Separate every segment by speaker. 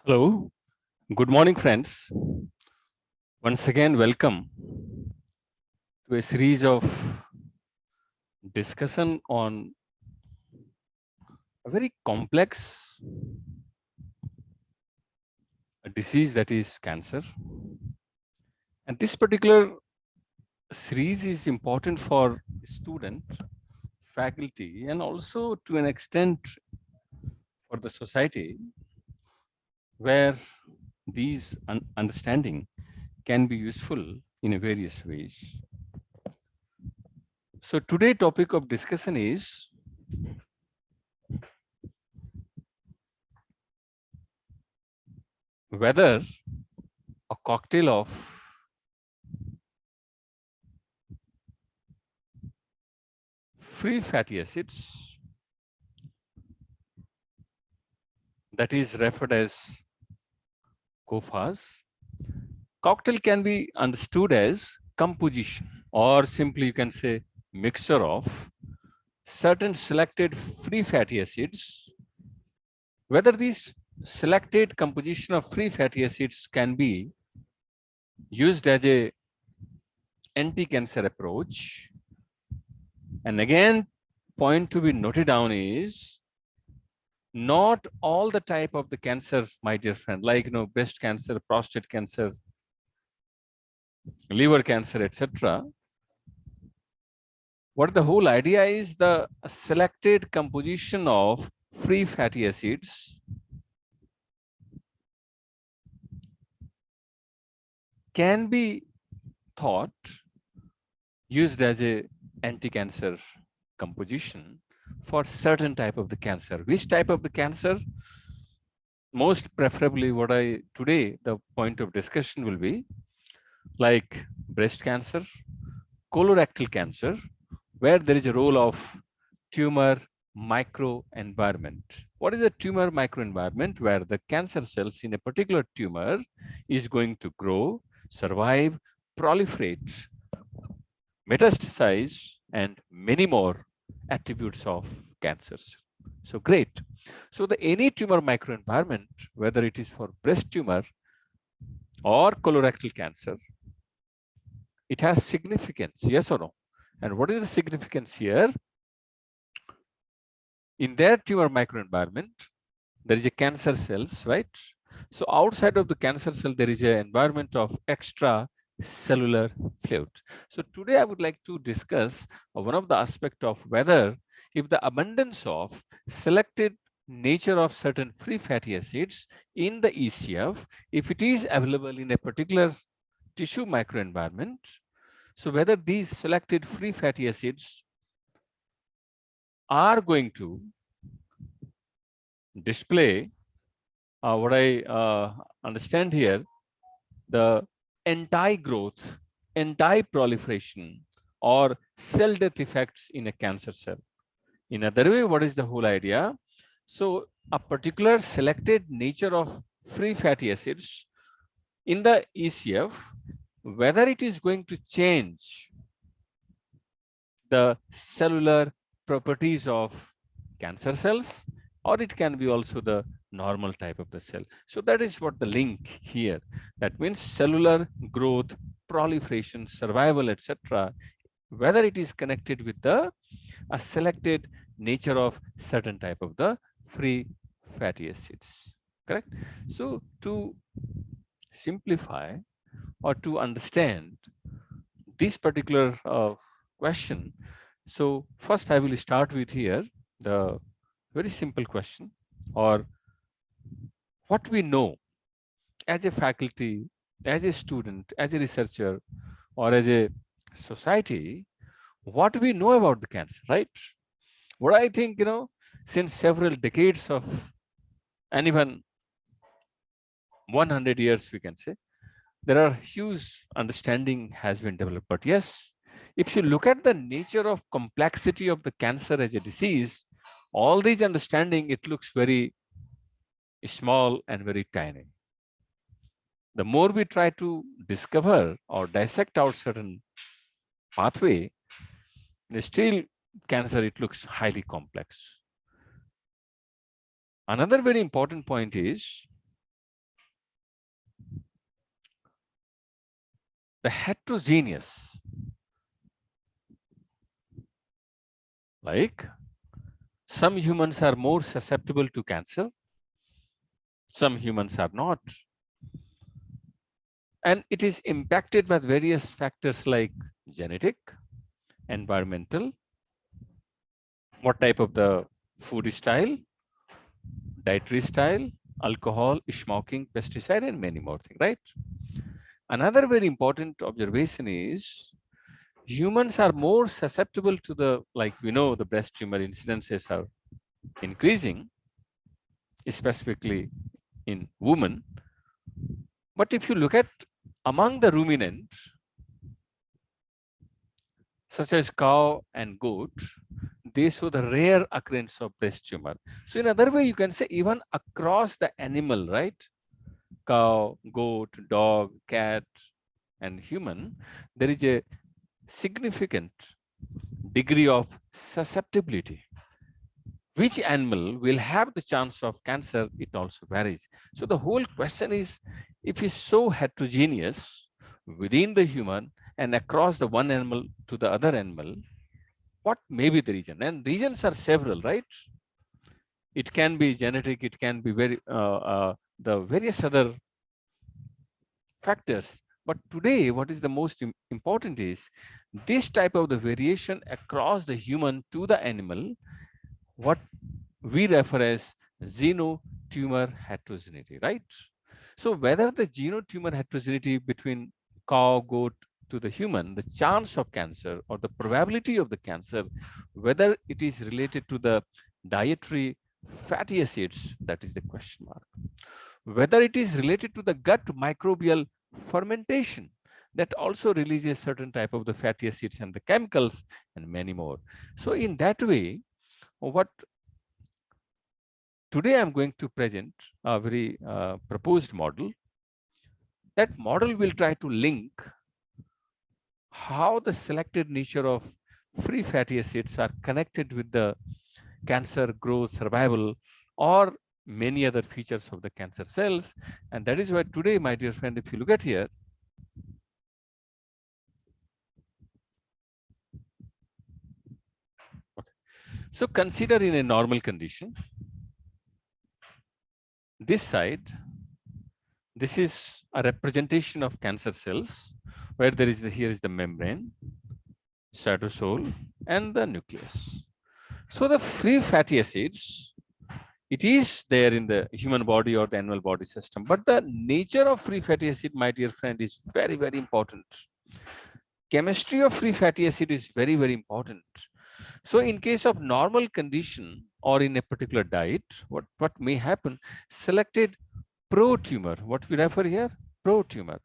Speaker 1: Hello, good morning, friends. Once again, welcome to a series of discussion on a very complex disease that is cancer. And this particular series is important for student, faculty, and also to an extent for the society where these understanding can be useful in a various ways. So today topic of discussion is whether a cocktail of free fatty acids that is referred as COFAs. Cocktail can be understood as composition, or simply you can say mixture of certain selected free fatty acids. Whether these selected composition of free fatty acids can be used as a anti-cancer approach. And again, point to be noted down is not all the type of the cancer, my dear friend, like breast cancer, prostate cancer, liver cancer, etc. What the whole idea is, the selected composition of free fatty acids can be thought used as a anti-cancer composition for certain type of the cancer. Which type of the cancer? Most preferably, what today the point of discussion will be like breast cancer, colorectal cancer, where there is a role of tumor microenvironment. What is a tumor microenvironment? Where the cancer cells in a particular tumor is going to grow, survive, proliferate, metastasize, and many more attributes of cancers. So great. So the any tumor microenvironment, whether it is for breast tumor or colorectal cancer, it has significance, yes or no? And what is the significance here? In their tumor microenvironment, there is a cancer cells, right? So outside of the cancer cell, there is an environment of extra cellular fluid. So today I would like to discuss one of the aspect of whether if the abundance of selected nature of certain free fatty acids in the ECF, if it is available in a particular tissue microenvironment, so whether these selected free fatty acids are going to display what I understand here, the anti-growth, anti-proliferation, or cell death effects in a cancer cell. In other way, what is the whole idea? So a particular selected nature of free fatty acids in the ECF, whether it is going to change the cellular properties of cancer cells, or it can be also the normal type of the cell. So that is what the link here. That means cellular growth, proliferation, survival, etc. Whether it is connected with the a selected nature of certain type of the free fatty acids. Correct? So to simplify or to understand this particular question, so first I will start with here the very simple question, or what we know as a faculty, as a student, as a researcher, or as a society, what we know about the cancer, right? What I think, since several decades of, and even 100 years, we can say, there are huge understanding has been developed. But yes, if you look at the nature of complexity of the cancer as a disease, all these understanding, it looks very small and very tiny. The more we try to discover or dissect out certain pathway, still cancer, it looks highly complex. Another very important point is the heterogeneous, like some humans are more susceptible to cancer, some humans are not. And it is impacted by various factors like genetic, environmental, what type of the food style, dietary style, alcohol, smoking, pesticide, and many more things, right? Another very important observation is humans are more susceptible to the, like we know, the breast tumor incidences are increasing, specifically in women. But if you look at among the ruminants, such as cow and goat, they show the rare occurrence of breast tumor. So in other way, you can say even across the animal, right? Cow, goat, dog, cat, and human, there is a significant degree of susceptibility. Which animal will have the chance of cancer, it also varies. So the whole question is, if it's so heterogeneous within the human and across the one animal to the other animal, what may be the reason? And reasons are several, right? It can be genetic, it can be the various other factors. But today, what is the most important is this type of the variation across the human to the animal, what we refer as xenotumor heterogeneity, right? So whether the xenotumor heterogeneity between cow, goat to the human, the chance of cancer or the probability of the cancer, whether it is related to the dietary fatty acids, that is the question mark. Whether it is related to the gut microbial fermentation, that also releases certain type of the fatty acids and the chemicals and many more. So in that way, what today I'm going to present a very proposed model. That model will try to link how the selected nature of free fatty acids are connected with the cancer growth, survival, or many other features of the cancer cells. And that is why today, my dear friend, if you look at here, okay. So consider in a normal condition, this side, this is a representation of cancer cells where there is here is the membrane, cytosol, and the nucleus. So the free fatty acids, it is there in the human body or the animal body system, but the nature of free fatty acid, my dear friend, is very, very important. Chemistry of free fatty acid is very, very important. So in case of normal condition or in a particular diet, what may happen, selected pro-tumor, what we refer here, pro-tumor,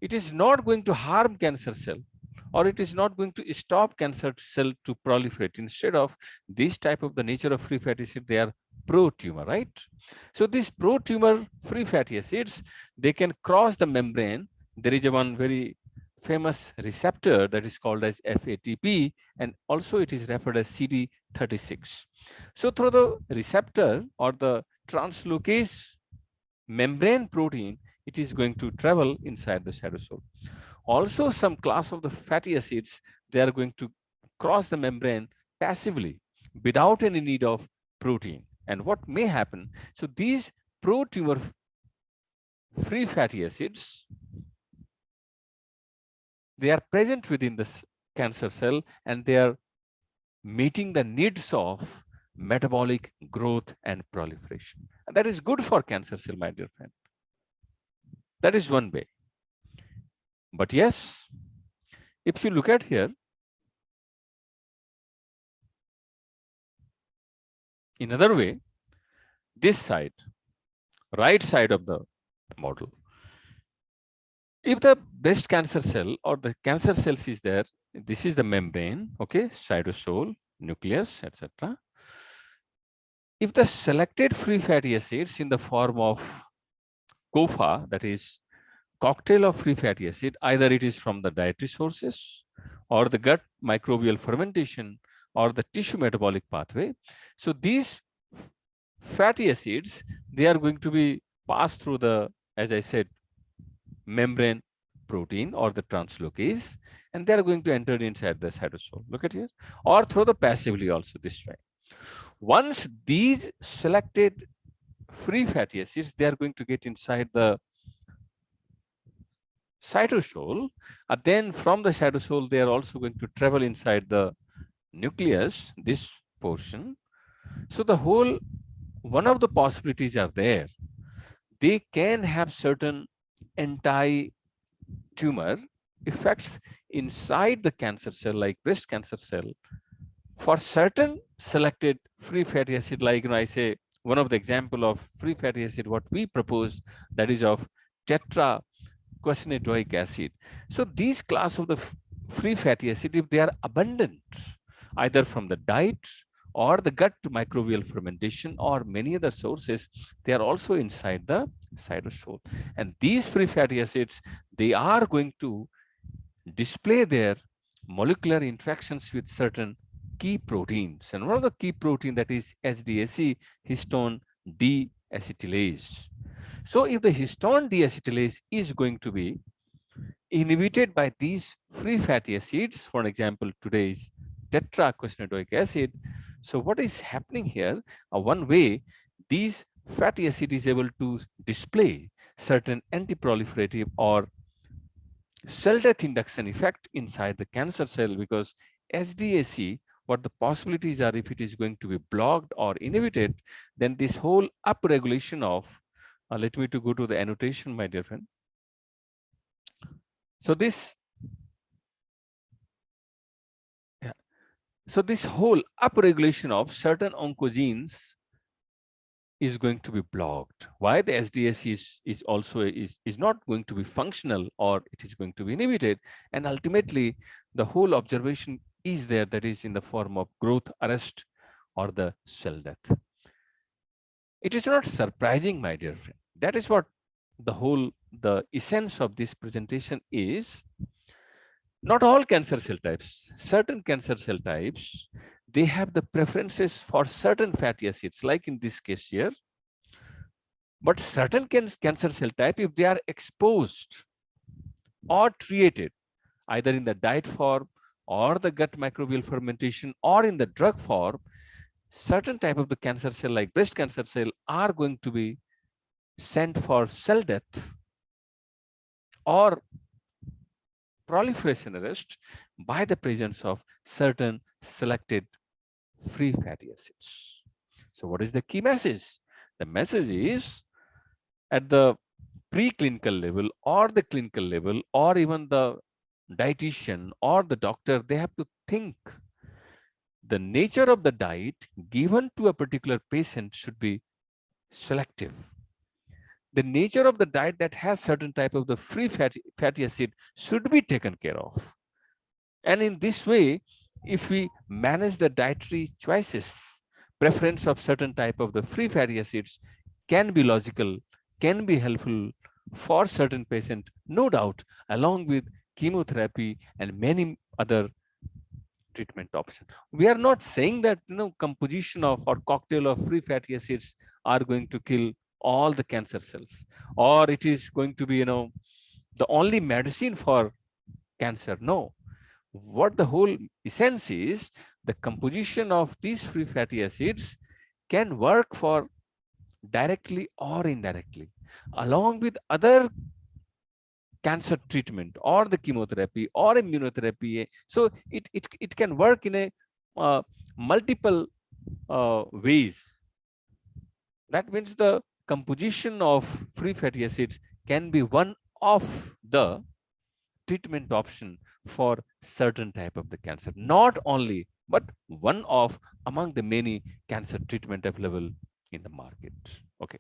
Speaker 1: it is not going to harm cancer cell, or it is not going to stop cancer cell to proliferate. Instead of this type of the nature of free fatty acid, they are pro-tumor, right? So these pro-tumor free fatty acids, they can cross the membrane. There is a one very famous receptor that is called as FATP, and also it is referred as CD36. So through the receptor or the translocase membrane protein, it is going to travel inside the cytosol. Also, some class of the fatty acids, they are going to cross the membrane passively without any need of protein. And what may happen, so these pro-tumor free fatty acids, they are present within the cancer cell and they are meeting the needs of metabolic growth and proliferation. And that is good for cancer cell, my dear friend. That is one way. But yes, if you look at here, in another way, this side, right side of the model, if the breast cancer cell or the cancer cells is there, this is the membrane, okay, cytosol, nucleus, etc. If the selected free fatty acids in the form of COFA, that is cocktail of free fatty acid, either it is from the dietary sources or the gut microbial fermentation or the tissue metabolic pathway. So these fatty acids, they are going to be passed through the, as I said, membrane protein or the translocase, and they are going to enter inside the cytosol. Look at here, or through the passively also this way. Once these selected free fatty acids, they are going to get inside the cytosol, and then from the cytosol, they are also going to travel inside the nucleus, this portion. So the whole, one of the possibilities are there. They can have certain anti-tumor effects inside the cancer cell, like breast cancer cell, for certain selected free fatty acid, like I say, one of the example of free fatty acid, what we propose, that is of tetracosanoic acid. So these class of the free fatty acid, if they are abundant, either from the diet or the gut microbial fermentation or many other sources, they are also inside the cytosol. And these free fatty acids, they are going to display their molecular interactions with certain key proteins. And one of the key protein, that is HDAC, histone deacetylase. So if the histone deacetylase is going to be inhibited by these free fatty acids, for example, today's tetracosanoic acid. So what is happening here? One way these fatty acid is able to display certain anti-proliferative or cell death induction effect inside the cancer cell, because SDAC, what the possibilities are, if it is going to be blocked or inhibited, then this whole upregulation of, let me to go to the annotation, my dear friend. So this, so this whole upregulation of certain oncogenes is going to be blocked. Why? The SDAC is also is not going to be functional, or it is going to be inhibited, and ultimately the whole observation is there, that is in the form of growth arrest or the cell death. It is not surprising, my dear friend. That is what the essence of this presentation is. Not all cancer cell types, certain cancer cell types, they have the preferences for certain fatty acids, like in this case here. But certain cancer cell type, if they are exposed or treated, either in the diet form or the gut microbial fermentation or in the drug form, certain type of the cancer cell, like breast cancer cell, are going to be sent for cell death or proliferation arrest by the presence of certain selected free fatty acids. So what is the key message? The message is, at the preclinical level or the clinical level, or even the dietitian or the doctor, they have to think the nature of the diet given to a particular patient should be selective. The nature of the diet that has certain type of the free fatty acid should be taken care of. And in this way, if we manage the dietary choices, preference of certain type of the free fatty acids can be logical, can be helpful for certain patient, no doubt, along with chemotherapy and many other treatment options. We are not saying that composition of or cocktail of free fatty acids are going to kill all the cancer cells, or it is going to be the only medicine for cancer. No, what the whole essence is, the composition of these free fatty acids can work for directly or indirectly, along with other cancer treatment or the chemotherapy or immunotherapy. So it can work in a multiple ways. That means the composition of free fatty acids can be one of the treatment option for certain type of the cancer, not only, but one of among the many cancer treatment available in the market. Okay.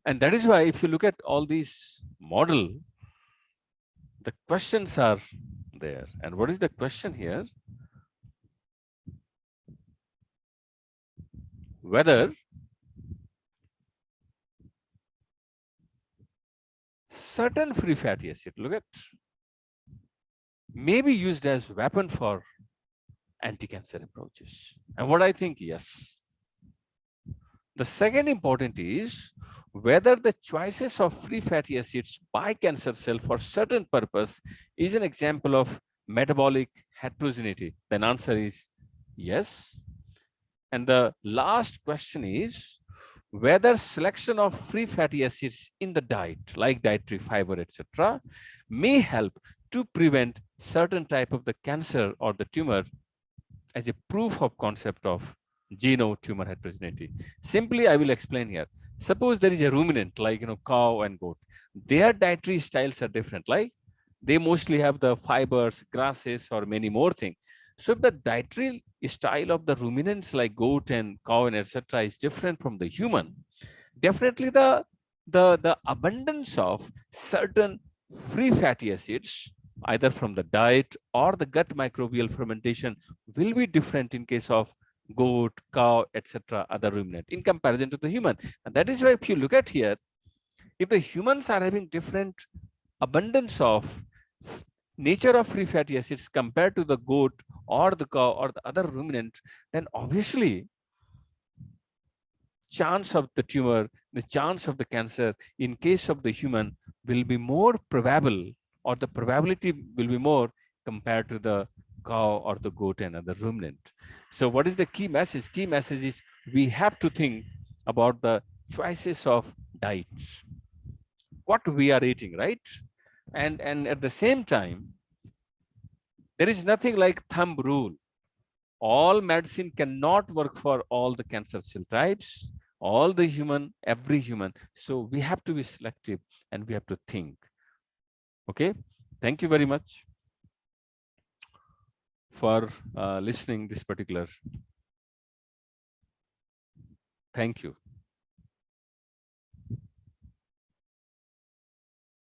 Speaker 1: And that is why if you look at all these model, the questions are there. And what is the question here? Whether certain free fatty acid, look at, may be used as weapon for anti-cancer approaches. And what I think, yes. The second important is, Whether the choices of free fatty acids by cancer cell for certain purpose is an example of metabolic heterogeneity, then answer is yes. And the last question is whether selection of free fatty acids in the diet, like dietary fiber, etc., may help to prevent certain type of the cancer or the tumor as a proof of concept of geno-tumor heterogeneity. Simply, I will explain here. Suppose there is a ruminant like cow and goat. Their dietary styles are different. Like they mostly have the fibers, grasses, or many more things. So if the dietary style of the ruminants like goat and cow and etc. is different from the human, definitely the abundance of certain free fatty acids either from the diet or the gut microbial fermentation will be different in case of goat, cow, etc., other ruminant in comparison to the human. And that is why if you look at here, if the humans are having different abundance of nature of free fatty acids compared to the goat or the cow or the other ruminant, then obviously chance of the tumor, the chance of the cancer in case of the human will be more probable, or the probability will be more compared to the cow or the goat and other ruminant. So what is the key message? Key message is we have to think about the choices of diets, what we are eating, right? And at the same time, there is nothing like thumb rule. All medicine cannot work for all the cancer cell types, all the human, every human. So we have to be selective and we have to think. Okay. Thank you very much for listening this particular. Thank you.